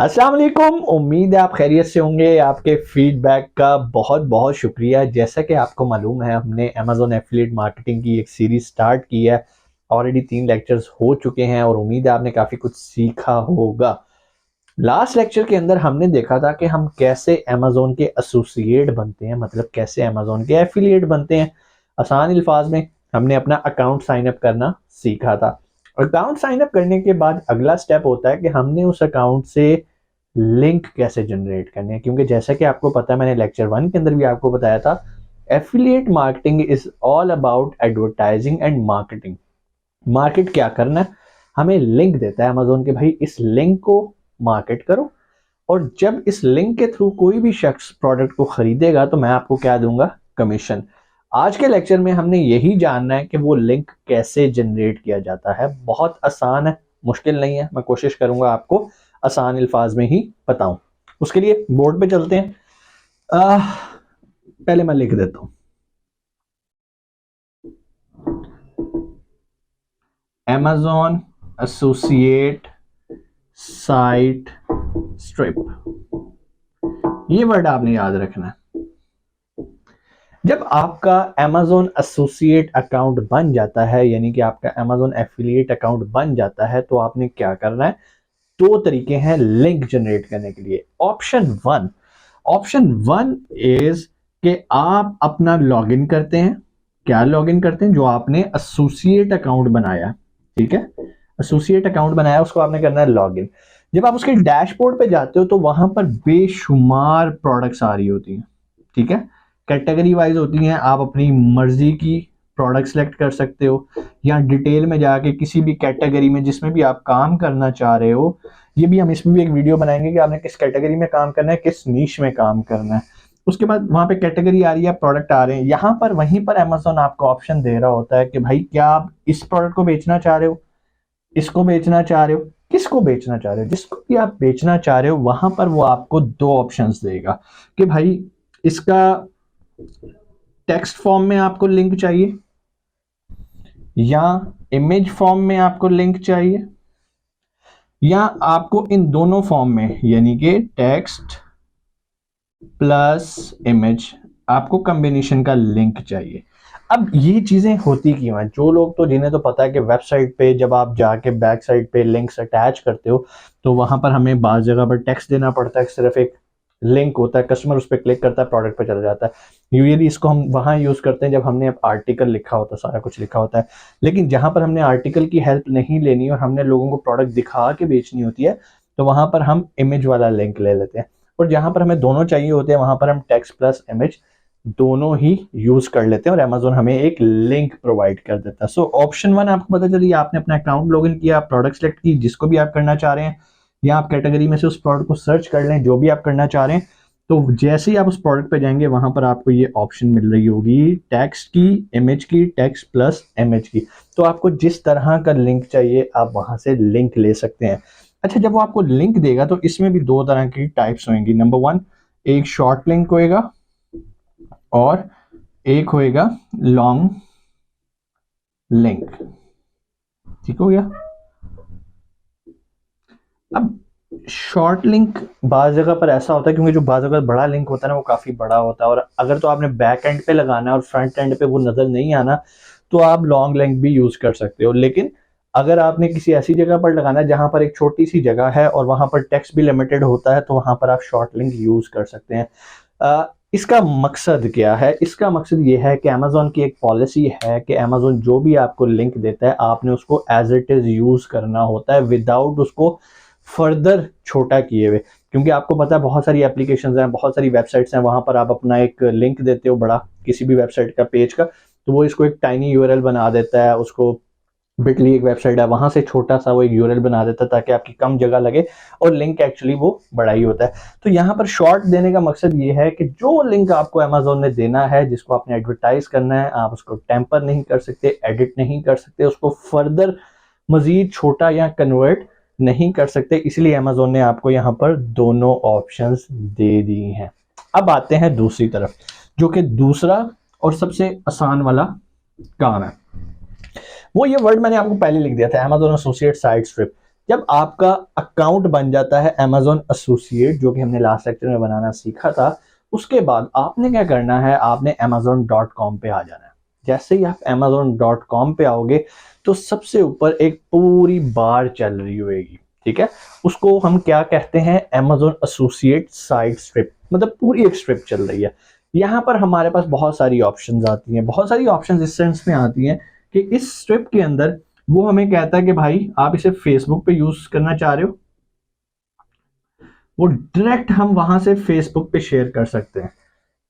अस्सलाम वालेकुम। उम्मीद है आप खैरियत से होंगे। आपके फीडबैक का बहुत बहुत शुक्रिया। जैसा कि आपको मालूम है, हमने अमेजोन एफिलिएट मार्केटिंग की एक सीरीज स्टार्ट की है। ऑलरेडी 3 लेक्चर्स हो चुके हैं और उम्मीद है आपने काफ़ी कुछ सीखा होगा। लास्ट लेक्चर के अंदर हमने देखा था कि हम कैसे अमेजोन के एसोसिएट बनते हैं, मतलब कैसे अमेजोन के एफिलिएट बनते हैं। आसान अल्फाज में हमने अपना अकाउंट साइन अप करना सीखा था। अकाउंट साइन अप करने के बाद अगला स्टेप होता है कि हमने उस अकाउंट से लिंक कैसे जनरेट करने हैं, क्योंकि जैसा कि आपको पता है, मैंने लेक्चर 1 के अंदर भी आपको बताया था, affiliate marketing is all about advertising and marketing. Market क्या करना है, हमें लिंक देता है अमेजोन के, भाई इस लिंक को मार्केट करो, और जब इस लिंक के थ्रू कोई भी शख्स प्रोडक्ट को खरीदेगा तो मैं आपको क्या दूंगा, कमीशन। आज के लेक्चर में हमने यही जानना है कि वो लिंक कैसे जनरेट किया जाता है। बहुत आसान है, मुश्किल नहीं है। मैं कोशिश करूंगा आपको आसान अल्फाज में ही बताऊं। उसके लिए बोर्ड पे चलते हैं। पहले मैं लिख देता हूं, Amazon एसोसिएट साइट स्ट्रिप। ये वर्ड आपने याद रखना है। जब आपका Amazon एसोसिएट अकाउंट बन जाता है, यानी कि आपका Amazon एफिलिएट अकाउंट बन जाता है, तो आपने क्या करना है, 2 तरीके हैं लिंक जनरेट करने के लिए। ऑप्शन वन इज कि आप अपना लॉगिन करते हैं। क्या लॉगिन करते हैं? जो आपने एसोसिएट अकाउंट बनाया, ठीक है, एसोसिएट अकाउंट बनाया, उसको आपने करना है लॉगिन। जब आप उसके डैशबोर्ड पे जाते हो तो वहां पर बेशुमार प्रोडक्ट्स आ रही होती हैं, ठीक है, कैटेगरी वाइज होती हैं। आप अपनी मर्जी की प्रोडक्ट सेलेक्ट कर सकते हो, या डिटेल में जाके किसी भी कैटेगरी में जिसमें भी आप काम करना चाह रहे हो, ये भी हम इसमें भी एक वीडियो बनाएंगे कि आपने किस कैटेगरी में काम करना है, किस नीश में काम करना है। उसके बाद वहां पे कैटेगरी आ रही है, प्रोडक्ट आ रहे हैं, यहाँ पर वहीं पर अमेजोन आपको ऑप्शन दे रहा होता है कि भाई क्या आप इस प्रोडक्ट को बेचना चाह रहे हो, इसको बेचना चाह रहे हो, किसको बेचना चाह रहे हो। जिसको भी आप बेचना चाह रहे हो वहां पर वो आपको 2 ऑप्शंस देगा कि भाई इसका टेक्स्ट फॉर्म में आपको लिंक चाहिए या इमेज फॉर्म में आपको लिंक चाहिए, या आपको इन दोनों फॉर्म में, यानी कि टेक्स्ट प्लस इमेज, आपको कॉम्बिनेशन का लिंक चाहिए। अब ये चीजें होती क्यों हैं? जो लोग तो, जिन्हें तो पता है कि वेबसाइट पे जब आप जाके बैक साइड पे लिंक्स अटैच करते हो तो वहां पर हमें बाज जगह पर टेक्स्ट देना पड़ता है, सिर्फ एक लिंक होता है, कस्टमर उस पर क्लिक करता है, प्रोडक्ट पे चला जाता है। यूजुअली इसको हम वहां यूज करते हैं जब हमने आर्टिकल लिखा होता है, सारा कुछ लिखा होता है। लेकिन जहां पर हमने आर्टिकल की हेल्प नहीं लेनी और हमने लोगों को प्रोडक्ट दिखा के बेचनी होती है, तो वहां पर हम इमेज वाला लिंक ले लेते हैं। और जहां पर हमें दोनों चाहिए होते हैं वहां पर हम टेक्स्ट प्लस इमेज दोनों ही यूज कर लेते हैं और अमेजोन हमें एक लिंक प्रोवाइड कर देता है। सो ऑप्शन 1 आपको पता चलिए, आपने अपना अकाउंट लॉगिन किया, प्रोडक्ट सेलेक्ट की जिसको भी आप करना चाह रहे हैं, या आप कैटेगरी में से उस प्रोडक्ट को सर्च कर लें जो भी आप करना चाह रहे हैं। तो जैसे ही आप उस प्रोडक्ट पे जाएंगे वहां पर आपको ये ऑप्शन मिल रही होगी, टेक्स्ट की, इमेज की, टेक्स्ट प्लस इमेज की। तो आपको जिस तरह का लिंक चाहिए आप वहां से लिंक ले सकते हैं। अच्छा, जब वो आपको लिंक देगा तो इसमें भी 2 तरह की टाइप्स होंगी। नंबर 1, एक शॉर्ट लिंक होएगा और एक होएगा लॉन्ग लिंक। ठीक हो गया? अब शॉर्ट लिंक बाज जगह पर ऐसा होता है, क्योंकि जो बाज जगह बड़ा लिंक होता है ना वो काफी बड़ा होता है, और अगर तो आपने बैक एंड पे लगाना है और फ्रंट एंड पे वो नजर नहीं आना, तो आप लॉन्ग लिंक भी यूज कर सकते हो। लेकिन अगर आपने किसी ऐसी जगह पर लगाना है जहां पर एक छोटी सी जगह है और वहां पर टेक्स्ट भी लिमिटेड होता है, तो वहां पर आप शॉर्ट लिंक यूज कर सकते हैं। इसका मकसद क्या है? इसका मकसद ये है कि अमेजोन की एक पॉलिसी है कि अमेजोन जो भी आपको लिंक देता है आपने उसको एज इट इज यूज करना होता है, विदाउट उसको फर्दर छोटा किए हुए। क्योंकि आपको पता है बहुत सारी एप्लीकेशंस हैं, बहुत सारी वेबसाइट्स हैं, वहां पर आप अपना एक लिंक देते हो बड़ा किसी भी वेबसाइट का, पेज का, तो वो इसको एक टाइनी यूआरएल बना देता है। उसको बिटली एक वेबसाइट है, वहां से छोटा सा वो एक यूआरएल बना देता है ताकि आपकी कम जगह लगे, और लिंक एक्चुअली वो बड़ा ही होता है। तो यहाँ पर शॉर्ट देने का मकसद ये है कि जो लिंक आपको अमेजोन ने देना है, जिसको आपने एडवर्टाइज करना है, आप उसको टेम्पर नहीं कर सकते, एडिट नहीं कर सकते, उसको फर्दर मजीद छोटा या कन्वर्ट नहीं कर सकते। इसलिए अमेजोन ने आपको यहाँ पर दोनों ऑप्शंस दे दी हैं। अब आते हैं दूसरी तरफ, जो कि दूसरा और सबसे आसान वाला काम है। वो ये वर्ड मैंने आपको पहले लिख दिया था, Amazon एसोसिएट साइट स्ट्रिप। जब आपका अकाउंट बन जाता है Amazon एसोसिएट, जो कि हमने लास्ट लेक्चर में बनाना सीखा था, उसके बाद आपने क्या करना है, आपने amazon.com पे आ जाना है। जैसे ही आप amazon.com पे आओगे तो सबसे ऊपर एक पूरी बार चल रही होगी, ठीक है, उसको हम क्या कहते हैं, Amazon एसोसिएट साइड स्ट्रिप, मतलब पूरी एक स्ट्रिप चल रही है। यहाँ पर हमारे पास बहुत सारी ऑप्शंस आती हैं, बहुत सारी ऑप्शंस इस सेंस में आती हैं कि इस स्ट्रिप के अंदर वो हमें कहता है कि भाई आप इसे फेसबुक पे यूज करना चाह रहे हो, वो डायरेक्ट हम वहां से फेसबुक पे शेयर कर सकते हैं।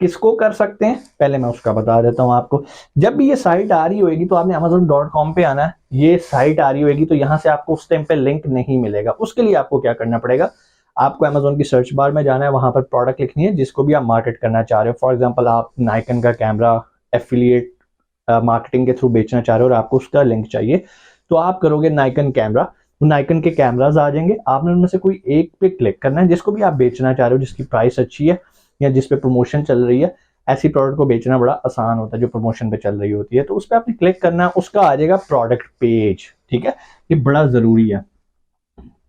किसको कर सकते हैं, पहले मैं उसका बता देता हूं आपको। जब भी ये साइट आ रही होगी तो आपने amazon.com पे आना है, ये साइट आ रही होगी तो यहां से आपको उस टाइम पे लिंक नहीं मिलेगा। उसके लिए आपको क्या करना पड़ेगा, आपको Amazon की सर्च बार में जाना है, वहां पर प्रोडक्ट लिखनी है जिसको भी आप मार्केट करना चाह रहे हो। फॉर एग्जाम्पल आप नाइकन का कैमरा एफिलिएट मार्केटिंग के थ्रू बेचना चाह रहे हो और आपको उसका लिंक चाहिए, तो आप करोगे नाइकन कैमरा, नाइकन के कैमराज आ जाएंगे, आपने उनमें से कोई एक पे क्लिक करना है जिसको भी आप बेचना चाह रहे हो, जिसकी प्राइस अच्छी है या जिस पे प्रमोशन चल रही है। ऐसी प्रोडक्ट को बेचना बड़ा आसान होता है जो प्रमोशन पे चल रही होती है, तो उस पर आपने क्लिक करना है, उसका आ जाएगा प्रोडक्ट पेज, ठीक है, ये बड़ा जरूरी है,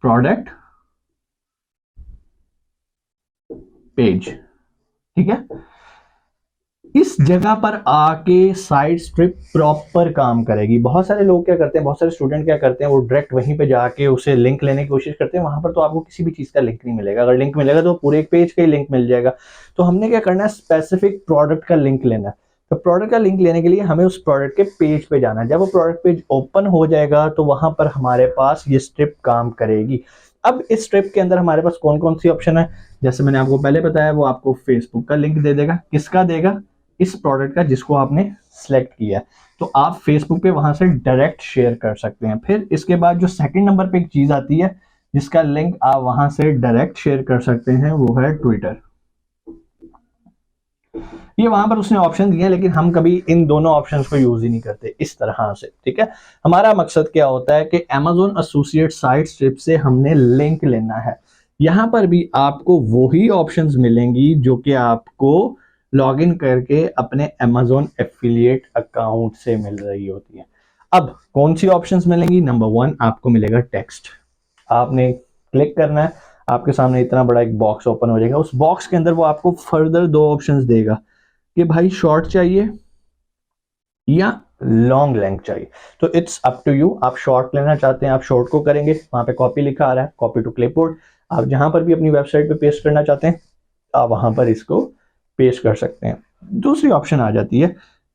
प्रोडक्ट पेज, ठीक है। इस जगह पर आके साइड स्ट्रिप प्रॉपर काम करेगी। बहुत सारे लोग क्या करते हैं, बहुत सारे स्टूडेंट क्या करते हैं, वो डायरेक्ट वहीं पे जाके उसे लिंक लेने की कोशिश करते हैं, वहां पर तो आपको किसी भी चीज का लिंक नहीं मिलेगा। अगर लिंक मिलेगा तो पूरे एक पेज का ही लिंक मिल जाएगा। तो हमने क्या करना है, स्पेसिफिक प्रोडक्ट का लिंक लेना है। तो प्रोडक्ट का लिंक लेने के लिए हमें उस प्रोडक्ट के पेज पे जाना है। जब वो प्रोडक्ट पेज ओपन हो जाएगा तो वहां पर हमारे पास ये स्ट्रिप काम करेगी। अब इस स्ट्रिप के अंदर हमारे पास कौन कौन सी ऑप्शन है, जैसे मैंने आपको पहले बताया, वो आपको फेसबुक का लिंक दे देगा। किसका देगा, इस प्रोडक्ट का जिसको आपने सेलेक्ट किया है, तो आप फेसबुक पे वहां से डायरेक्ट शेयर कर सकते हैं। फिर इसके बाद जो सेकंड नंबर पे एक चीज आती है जिसका लिंक आप वहां से डायरेक्ट शेयर कर सकते हैं, वो है ट्विटर। ये वहां पर उसने ऑप्शन दिए हैं लेकिन हम कभी इन दोनों ऑप्शंस को यूज ही नहीं करते इस तरह से, ठीक है। हमारा मकसद क्या होता है कि Amazon एसोसिएट साइट स्ट्रिप से हमने लिंक लेना है। यहां पर भी आपको वही ऑप्शंस मिलेंगी जो कि आपको लॉगिन करके अपने Amazon एफिलिएट अकाउंट से मिल रही होती है। अब कौन सी ऑप्शंस मिलेंगी, नंबर 1 आपको मिलेगा टेक्स्ट। आपने क्लिक करना है, आपके सामने इतना बड़ा एक बॉक्स ओपन हो जाएगा। उस बॉक्स के अंदर वो आपको फर्दर दो ऑप्शंस देगा कि भाई शॉर्ट चाहिए या लॉन्ग लेंथ चाहिए। तो इट्स अप टू यू, आप शॉर्ट लेना चाहते हैं आप शॉर्ट को करेंगे, वहां पे कॉपी लिखा आ रहा है, कॉपी टू क्लिपबोर्ड। आप जहां पर भी अपनी वेबसाइट पे पेस्ट करना चाहते हैं आप वहां पर इसको पेस्ट कर सकते हैं। दूसरी ऑप्शन आ जाती है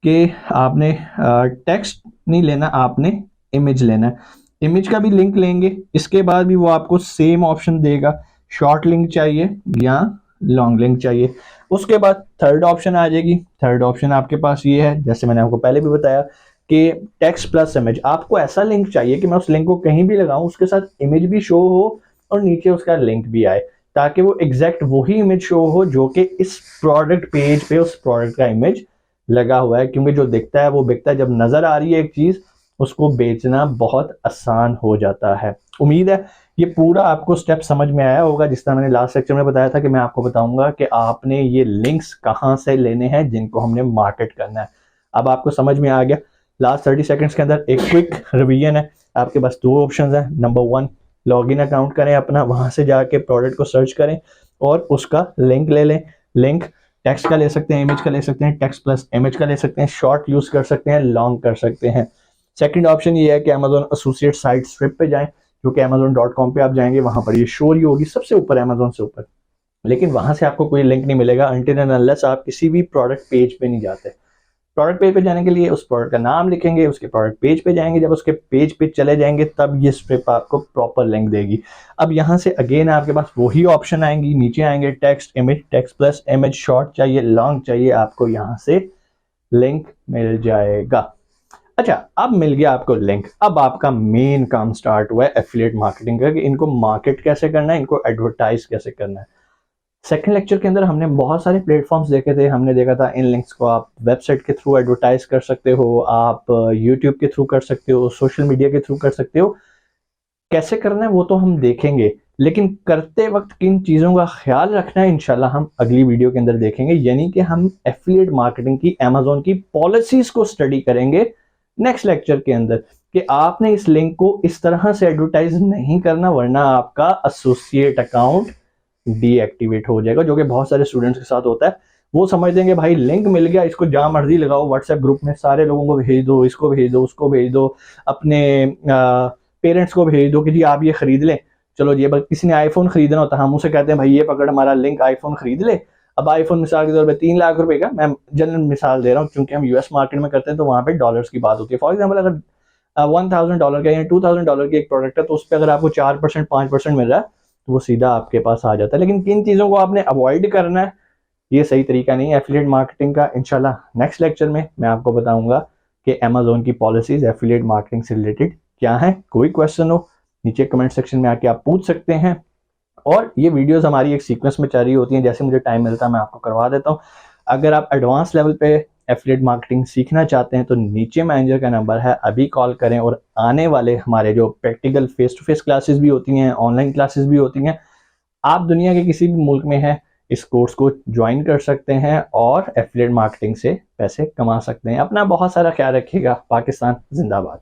कि आपने टेक्स्ट नहीं लेना, आपने इमेज लेना है। इमेज का भी लिंक लेंगे, इसके बाद भी वो आपको सेम ऑप्शन देगा, शॉर्ट लिंक चाहिए या लॉन्ग लिंक चाहिए। उसके बाद थर्ड ऑप्शन आ जाएगी। थर्ड ऑप्शन आपके पास ये है, जैसे मैंने आपको पहले भी बताया कि टेक्स्ट प्लस इमेज। आपको ऐसा लिंक चाहिए कि मैं उस लिंक को कहीं भी लगाऊं उसके साथ इमेज भी शो हो और नीचे उसका लिंक भी आए, ताकि वो एग्जैक्ट वही इमेज शो हो जो कि इस प्रोडक्ट पेज पे उस प्रोडक्ट का इमेज लगा हुआ है। क्योंकि जो दिखता है वो बिकता है, जब नजर आ रही है एक चीज उसको बेचना बहुत आसान हो जाता है। उम्मीद है ये पूरा आपको स्टेप समझ में आया होगा। जिस तरह मैंने लास्ट लेक्चर में बताया था कि मैं आपको बताऊंगा कि आपने ये लिंक्स कहां से लेने हैं जिनको हमने मार्केट करना है। अब आपको समझ में आ गया। लास्ट 30 सेकंड्स के अंदर एक क्विक रिवीजन है। आपके पास दो ऑप्शंस हैं। नंबर 1 लॉगिन अकाउंट करें अपना, वहां से जाके प्रोडक्ट को सर्च करें और उसका लिंक ले लें। लिंक टेक्स्ट का ले सकते हैं, इमेज का ले सकते हैं, टेक्स्ट प्लस इमेज का ले सकते हैं, शॉर्ट यूज कर सकते हैं, लॉन्ग कर सकते हैं। सेकंड ऑप्शन ये है कि Amazon एसोसिएट साइट स्ट्रिप पे जाएं, जो कि amazon.com पे आप जाएंगे वहां पर ये शो ही होगी सबसे ऊपर Amazon से ऊपर, लेकिन वहां से आपको कोई लिंक नहीं मिलेगा अनटिल एंड अनलेस आप किसी भी प्रोडक्ट पेज पे नहीं जाते। प्रोडक्ट पेज पे जाने के लिए उस प्रोडक्ट का नाम लिखेंगे, उसके प्रोडक्ट पेज पे जाएंगे, जब उसके पेज पे चले जाएंगे तब ये स्ट्रिप आपको प्रॉपर लिंक देगी। अब यहाँ से अगेन आपके पास वही ऑप्शन आएंगी, नीचे आएंगे text image, text plus image, short चाहिए लॉन्ग चाहिए, आपको यहाँ से लिंक मिल जाएगा। अच्छा, अब मिल गया आपको लिंक। अब आपका मेन काम स्टार्ट हुआ है एफिलिएट मार्केटिंग का, कि इनको मार्केट कैसे करना है, इनको एडवर्टाइज कैसे करना है। सेकंड लेक्चर के अंदर हमने बहुत सारे प्लेटफॉर्म्स देखे थे। हमने देखा था इन लिंक्स को आप वेबसाइट के थ्रू एडवर्टाइज कर सकते हो, आप यूट्यूब के थ्रू कर सकते हो, सोशल मीडिया के थ्रू कर सकते हो। कैसे करना है वो तो हम देखेंगे, लेकिन करते वक्त किन चीज़ों का ख्याल रखना है इंशाल्लाह हम अगली वीडियो के अंदर देखेंगे। यानी कि हम एफिलिएट मार्केटिंग की अमेजोन की पॉलिसीज को स्टडी करेंगे नेक्स्ट लेक्चर के अंदर। कि आपने इस लिंक को इस तरह से एडवर्टाइज नहीं करना, वरना आपका एसोसिएट अकाउंट डीएक्टिवेट हो जाएगा, जो कि बहुत सारे स्टूडेंट्स के साथ होता है। वो समझ देंगे भाई लिंक मिल गया, इसको जहाँ मर्जी लगाओ, व्हाट्सएप ग्रुप में सारे लोगों को भेज दो, इसको भेज दो, उसको भेज दो, अपने पेरेंट्स को भेज दो कि जी आप ये खरीद लें। चलो जी, किसी ने आईफोन खरीदना होता है, हम उसे कहते हैं भाई ये पकड़ हमारा लिंक, आईफोन खरीद ले। अब आईफोन मिसाल के तौर पे 3 लाख रुपए का, मैं जनरल मिसाल दे रहा हूँ क्योंकि हम यूएस मार्केट में करते हैं तो वहाँ पे डॉलर्स की बात होती है। फॉर एग्जाम्पल अगर $1000 का या $2000 की एक प्रोडक्ट है, तो उस पर अगर आपको 4% 5% मिल रहा है तो वो सीधा आपके पास आ जाता है। लेकिन किन चीज़ों को आपने अवॉइड करना है, ये सही तरीका नहीं है एफिलिएट मार्केटिंग का। इंशाल्लाह नेक्स्ट लेक्चर में मैं आपको बताऊंगा कि अमेजोन की पॉलिसीज एफिलिएट मार्केटिंग से रिलेटेड क्या है। कोई क्वेश्चन हो नीचे कमेंट सेक्शन में आके आप पूछ सकते हैं। और ये वीडियोस हमारी एक सीक्वेंस में चल रही होती हैं, जैसे मुझे टाइम मिलता है मैं आपको करवा देता हूँ। अगर आप एडवांस लेवल पे एफिलिएट मार्केटिंग सीखना चाहते हैं तो नीचे मैनेजर का नंबर है, अभी कॉल करें। और आने वाले हमारे जो practical face to face classes भी होती हैं, ऑनलाइन क्लासेस भी होती हैं, आप दुनिया के किसी भी मुल्क में हैं, इस कोर्स को ज्वाइन कर सकते हैं और एफिलिएट मार्केटिंग से पैसे कमा सकते हैं। अपना बहुत सारा ख्याल रखिएगा। पाकिस्तान जिंदाबाद।